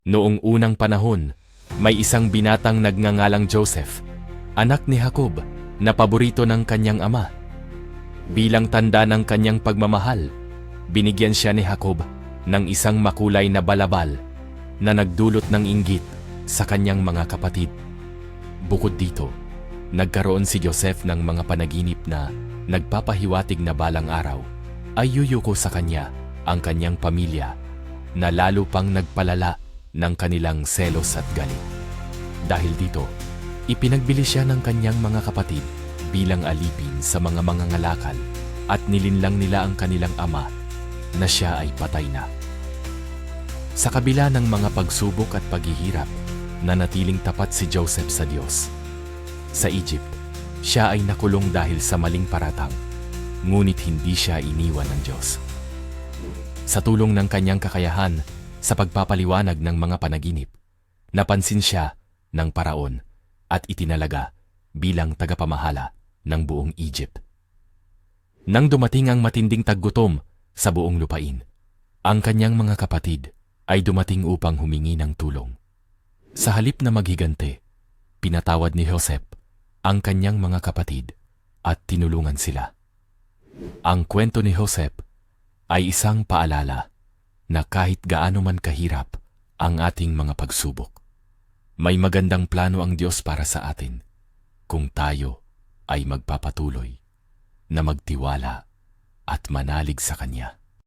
Noong unang panahon, may isang binatang nagngangalang Joseph, anak ni Jacob, na paborito ng kanyang ama. Bilang tanda ng kanyang pagmamahal, binigyan siya ni Jacob ng isang makulay na balabal na nagdulot ng inggit sa kanyang mga kapatid. Bukod dito, nagkaroon si Joseph ng mga panaginip na nagpapahiwatig na balang araw ay yuyuko sa kanya ang kanyang pamilya, na lalo pang nagpalala ng kanilang selos at galit. Dahil dito, ipinagbili siya ng kanyang mga kapatid bilang alipin sa mga mangangalakal at nilinlang nila ang kanilang ama na siya ay patay na. Sa kabila ng mga pagsubok at paghihirap, nanatiling tapat si Joseph sa Diyos. Sa Egypt, siya ay nakulong dahil sa maling paratang, ngunit hindi siya iniwan ng Diyos. Sa tulong ng kanyang kakayahan sa pagpapaliwanag ng mga panaginip, napansin siya ng Paraon at itinalaga bilang tagapamahala ng buong Egypt. Nang dumating ang matinding taggutom sa buong lupain, ang kanyang mga kapatid ay dumating upang humingi ng tulong. Sa halip na maghigante, pinatawad ni Joseph ang kanyang mga kapatid at tinulungan sila. Ang kwento ni Joseph ay isang paalala na kahit gaano man kahirap ang ating mga pagsubok, may magandang plano ang Diyos para sa atin kung tayo ay magpapatuloy na magtiwala at manalig sa Kanya.